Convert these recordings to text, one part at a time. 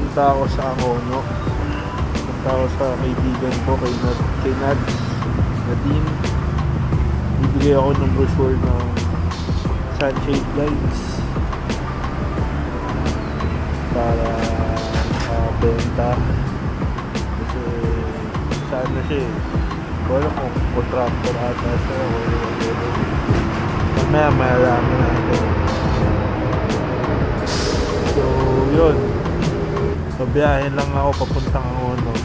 Punta ako sa Angono. Punta ako sa kaibigan ko kay Nads Nadine. Bibigay ako ng brochure ng sunshade lights para benta. Kasi saan na siya eh. Wala kung contractor ata siya o mamaya malalaman natin. So yun, mabiyahin lang ako papuntang Angono.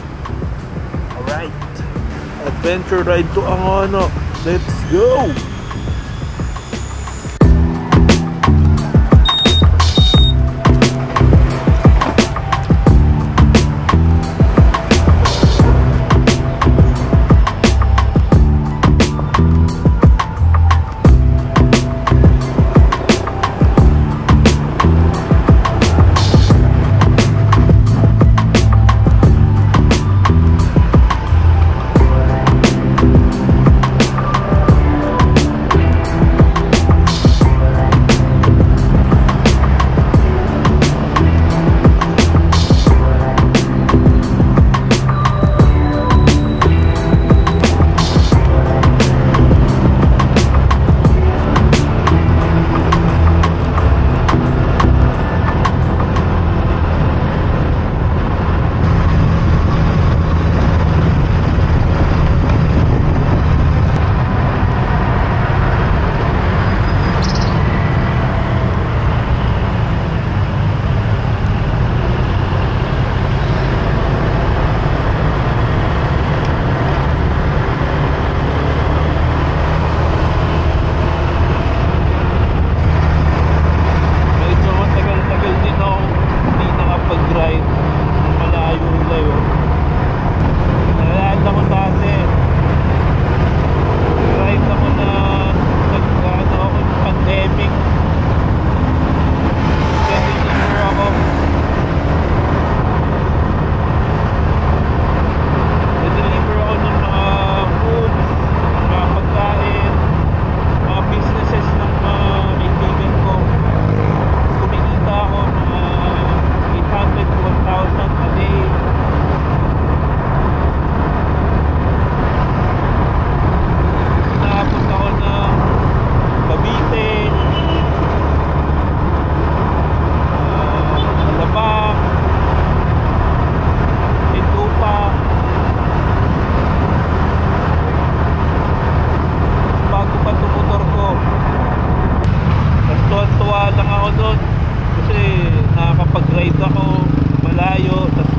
Alright, adventure ride to Angono. Let's go!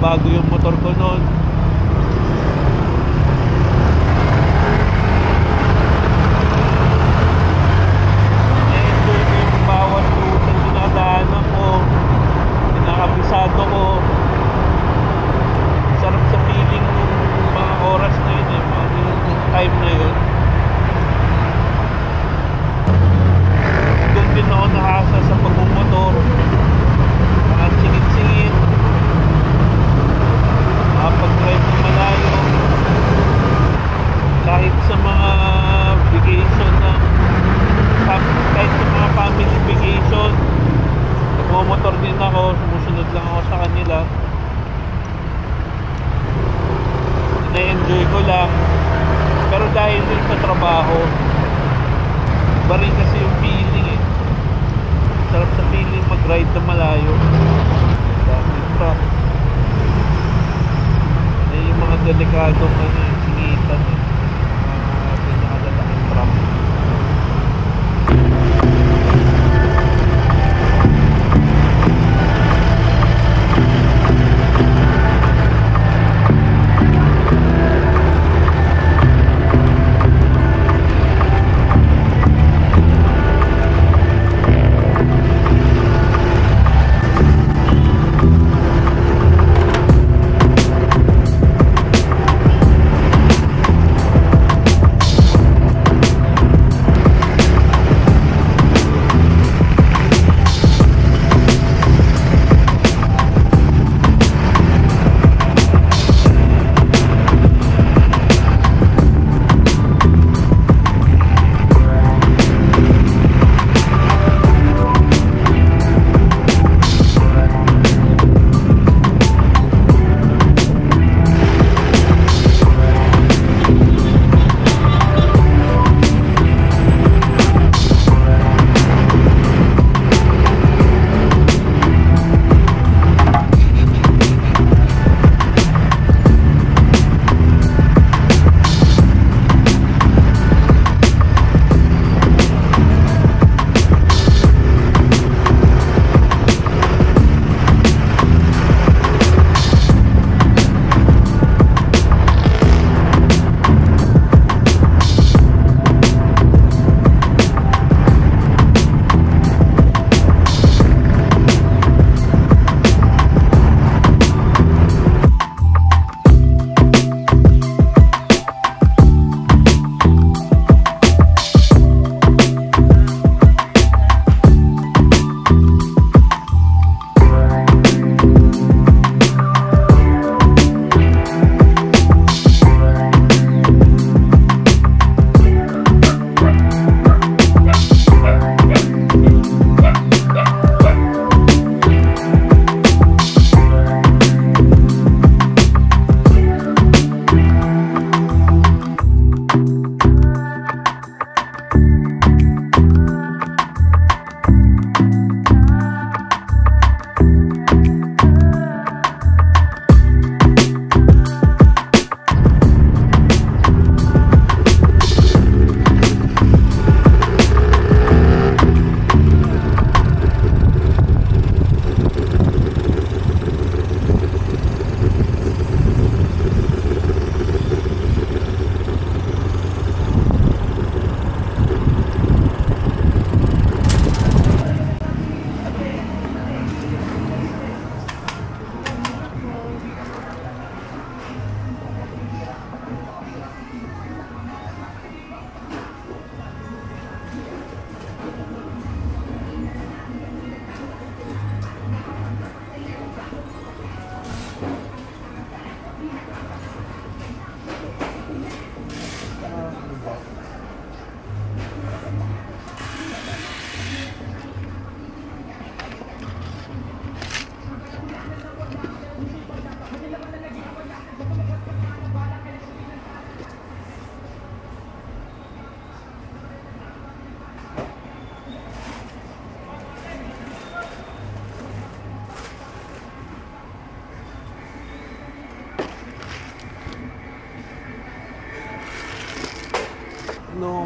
Bago yung motor ko noon. Na-enjoy ko yung bawat route na dinadaanan ko. Pinakabisado ko. Sarap sa feeling yung mga oras na yun yung time na yun. Doon din ako nahasa sa pagmumotor. Mga singit-singit. Pag-drive ng malayo, kahit sa mga vacation kahit sa mga family vacation, nagmomotor din ako, sumusunod lang ako sa kanila. Na-enjoy ko lang, pero dahil din sa trabaho, iba rin kasi yung feeling eh. Sarap sa feeling mag-ride ng malayo. Daming truck. Yung mga delikadong singitan mga pinakalaking truck.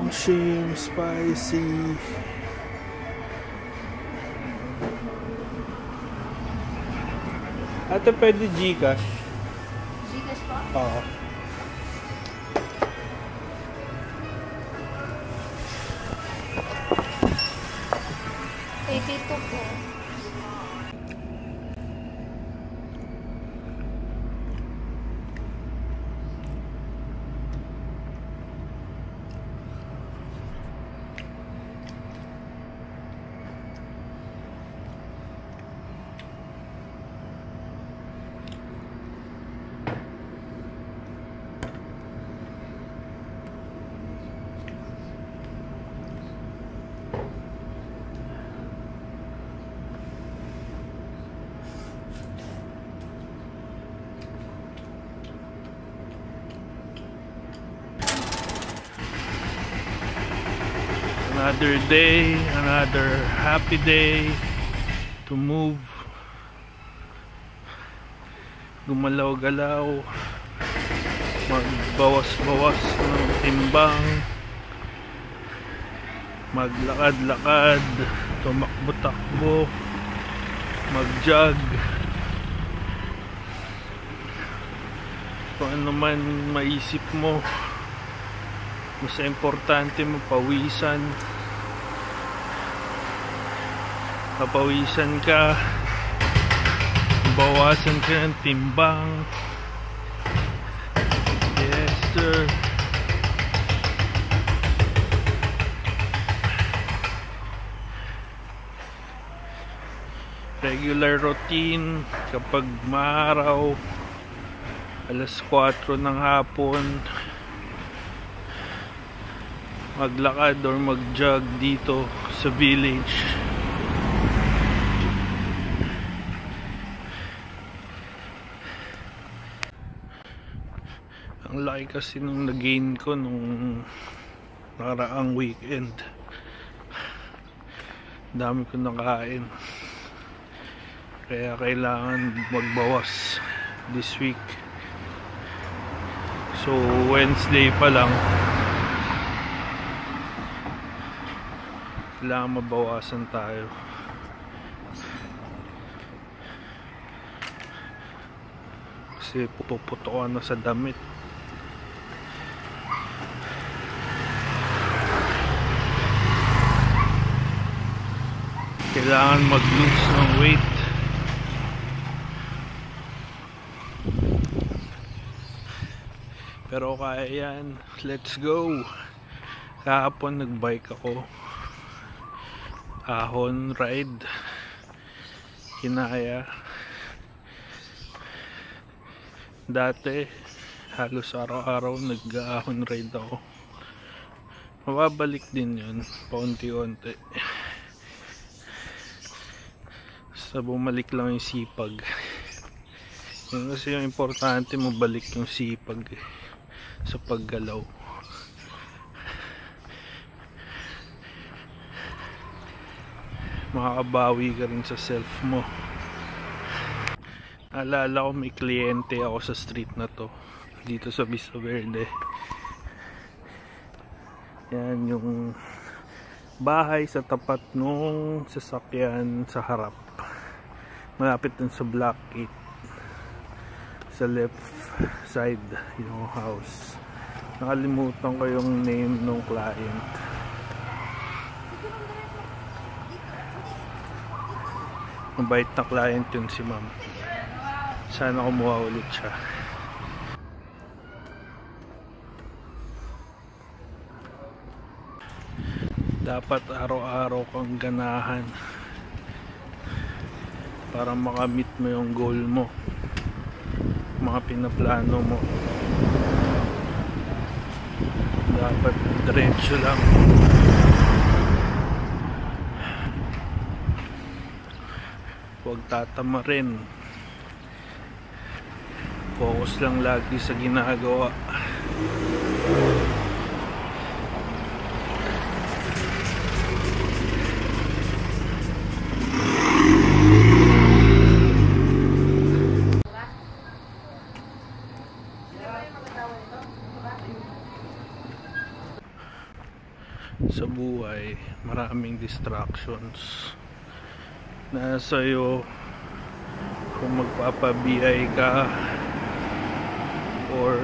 Shim spicy. Ate, pwede Gcash. Gcash po? Oo. $82 po. Another day, another happy day to move, gumalaw-galaw, magbawas-bawas ng timbang, maglakad-lakad, tumakbo-takbo, mag-jog, kung ano man maisip mo. Mas importante mapawisan. Papawisan ka, bawasan ka ng timbang. Yes sir. Regular routine kapag maaraw, alas 4 ng hapon, maglakad or mag-jog dito sa village. Ang laki kasi nung nag-gain ko nung nakaraang weekend. Dami ko nakain, kaya kailangan magbawas this week. So Wednesday pa lang kailangan mabawasan tayo. Kasi puputukan na sa damit. Kailangan mag-lose ng weight. Pero kaya yan. Let's go. Kahapon nag-bike ako, ahon ride, kinaya. Dati halos araw-araw nag-ahon ride ako. Mababalik din yun paunti-unti, sa bumalik lang yung sipag. Yun kasi yung importante, mabalik yung sipag sa paggalaw. Makakabawi ka rin sa self mo. Alala ko may kliyente ako sa street na to dito sa Vista Verde. Yan yung bahay sa tapat nung sasakyan sa harap, malapit dun sa Black Gate. Sa left side yung house. Nakalimutan ko yung name ng client. Mabait na client yun si ma'am. Sana kumuha ulit siya. Dapat araw-araw kang ganahan para makamit mo yung goal mo, mga pinaplano mo. Dapat diretso lang. Huwag tatamarin. Focus lang lagi sa ginagawa. maraming distractions. Nasa iyo kung magpapa-BI ka or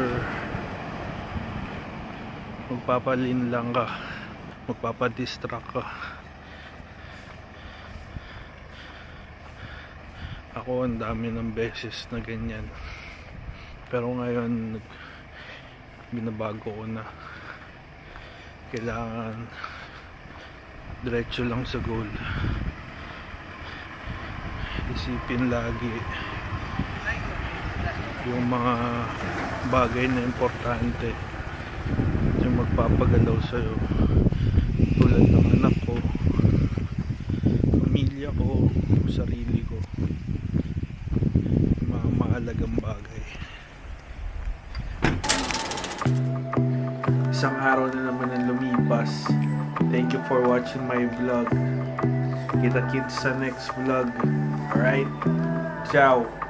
magpapalin lang ka, magpapadistract ka. Ako ang dami ng beses na ganyan, pero ngayon binabago ko na. Kailangan diretso lang sa goal. Isipin lagi yung mga bagay na importante, yung magpapagalaw sa'yo, tulad ng anak ko, pamilya ko, sarili ko, mga mahalagang bagay. Isang araw na naman ang lumipas. Thank you for watching my vlog. Kita-kits sa next vlog. Alright? Ciao!